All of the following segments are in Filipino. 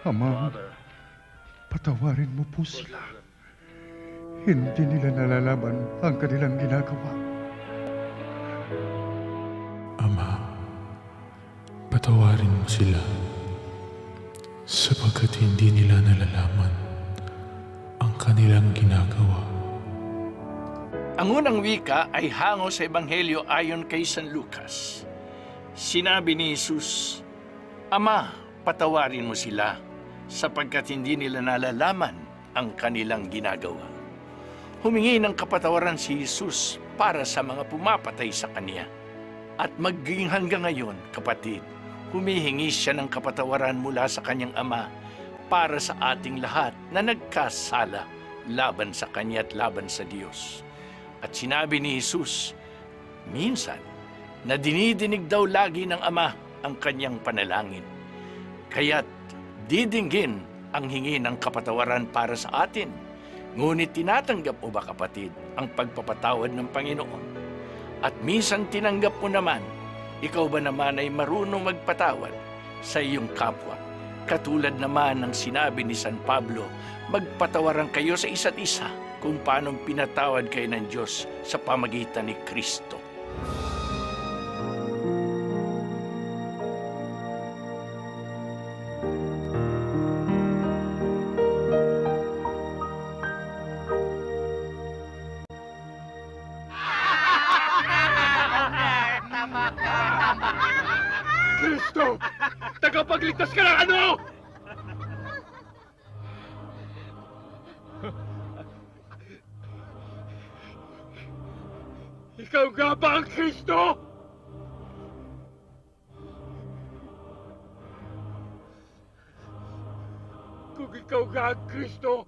Ama, patawarin mo po sila. Hindi nila nalalaman ang kanilang ginagawa. Ama, patawarin mo sila sapagkat hindi nila nalalaman ang kanilang ginagawa. Ang unang wika ay hango sa Ebanghelyo ayon kay San Lucas. Sinabi ni Jesus, Ama, patawarin mo sila sapagkat hindi nila nalalaman ang kanilang ginagawa. Humingi ng kapatawaran si Jesus para sa mga pumapatay sa Kanya. At maging hanggang ngayon, kapatid, humihingi siya ng kapatawaran mula sa Kanyang Ama para sa ating lahat na nagkasala laban sa Kanya at laban sa Diyos. At sinabi ni Jesus, minsan, na dinidinig daw lagi ng Ama ang Kanyang panalangin. Kaya't didinggin ang hingi ng kapatawaran para sa atin. Ngunit tinatanggap mo ba, kapatid, ang pagpapatawad ng Panginoon? At minsan tinanggap mo naman, ikaw ba naman ay marunong magpatawad sa iyong kapwa? Katulad naman ng sinabi ni San Pablo, magpatawaran kayo sa isa't isa kung paano pinatawad kayo ng Diyos sa pamagitan ni Kristo. Kristo! Tagapagligtas ka ng ano? Ikaw nga ba ang Kristo? Kung ikaw nga ang Kristo,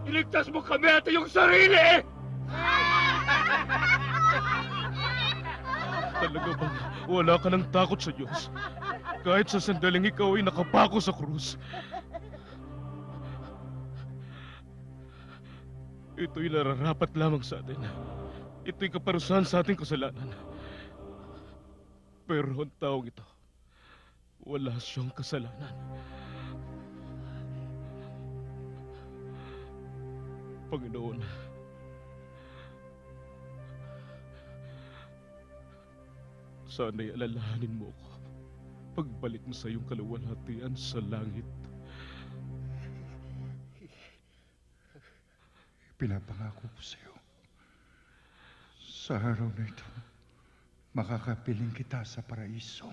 iligtas mo kami at iyong sarili! Talaga bang wala ka ng takot sa Diyos? Kahit sa sandaling ikaw ay nakapako sa krus. Ito'y nararapat lamang sa atin. Ito'y kaparusahan sa ating kasalanan. Pero ang taong ito, wala siyang kasalanan. Panginoon, sana'y alalahanin mo ako pagbalik mo sa iyong kaluwalhatian sa langit. Pinapangako ko sa iyo, sa araw na ito, makakapiling kita sa paraiso.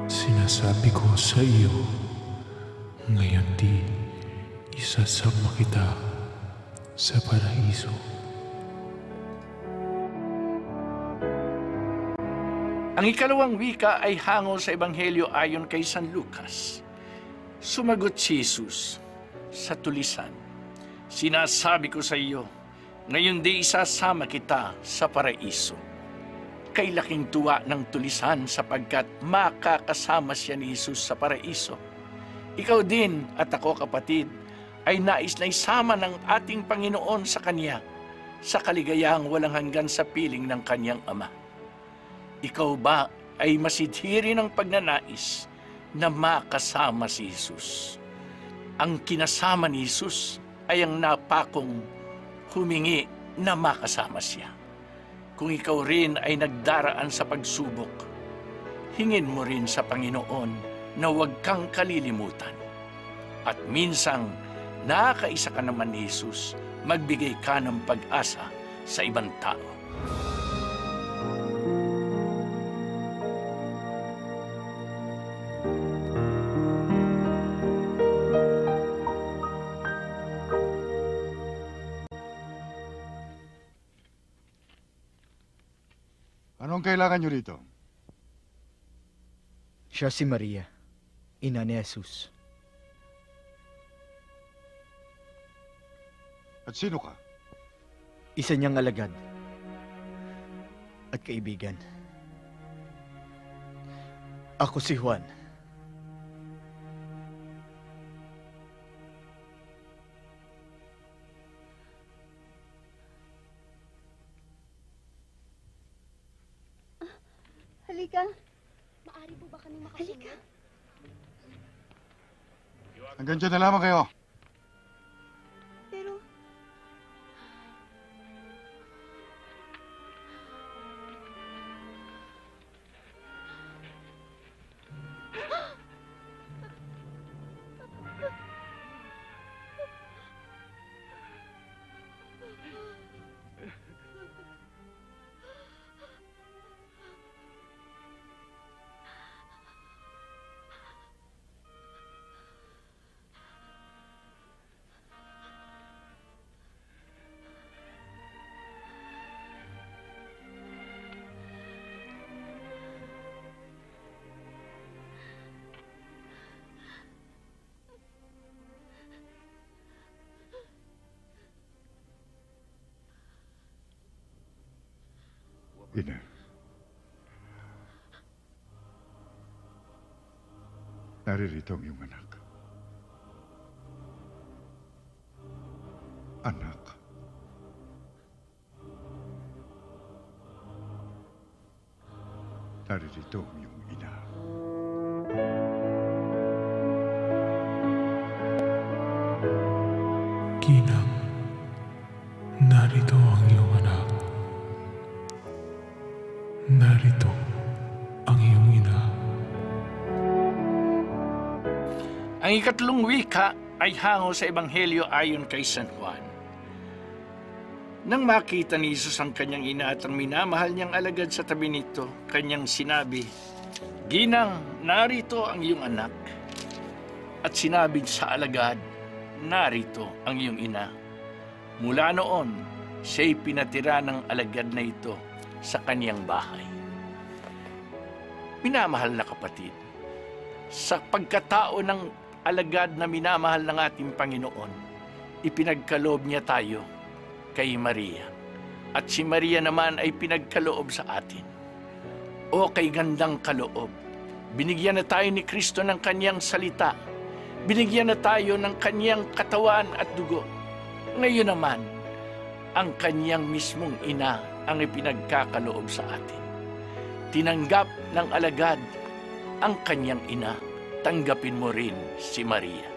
Sinasabi ko sa iyo, ngayon din, isasama kita sa paraiso. Ang ikalawang wika ay hango sa Ebanghelyo ayon kay San Lucas. Sumagot si Jesus sa tulisan, sinasabi ko sa iyo, ngayon di isasama kita sa paraiso. Kay laking tuwa ng tulisan sapagkat makakasama siya ni Jesus sa paraiso. Ikaw din at ako, kapatid, ay nais na isama ng ating Panginoon sa Kanya sa kaligayahang walang hanggan sa piling ng Kanyang Ama. Ikaw ba ay masidhiri ng pagnanais na makasama si Jesus? Ang kinasama ni Jesus ay ang napakong humingi na makasama siya. Kung ikaw rin ay nagdaraan sa pagsubok, hingin mo rin sa Panginoon na huwag kang kalilimutan. At minsang nakakaisa ka naman ni Jesus, magbigay ka ng pag-asa sa ibang tao. Anong kailangan nyo rito? Siya si Maria, ina ni Jesus. At sino ka? Isa niyang alagad at kaibigan. Ako si Juan. Halika. Maari po ba kami makasunod? Halika. Hanggang dyan na lamang kayo. Pero... Ina. Naririto ang iyong anak. Anak. Naririto ang iyong ina. Ginang, narito ang iyong anak. Narito ang iyong ina. Ang ikatlong wika ay hango sa Ebanghelyo ayon kay San Juan. Nang makita ni Jesus ang kanyang ina at ang minamahal niyang alagad sa tabi nito, kanyang sinabi, "Ginang, narito ang iyong anak." At sinabi sa alagad, "Narito ang iyong ina." Mula noon, siya'y pinatira ng alagad na ito sa kaniyang bahay. Minamahal na kapatid, sa pagkatao ng alagad na minamahal ng ating Panginoon, ipinagkaloob niya tayo kay Maria. At si Maria naman ay pinagkaloob sa atin. O kay gandang kaloob, binigyan na tayo ni Kristo ng kaniyang salita. Binigyan na tayo ng kaniyang katawan at dugo. Ngayon naman, ang kaniyang mismong ina ang ipinagkakaloob sa atin. Tinanggap ng alagad ang kanyang ina. Tanggapin mo rin si Maria.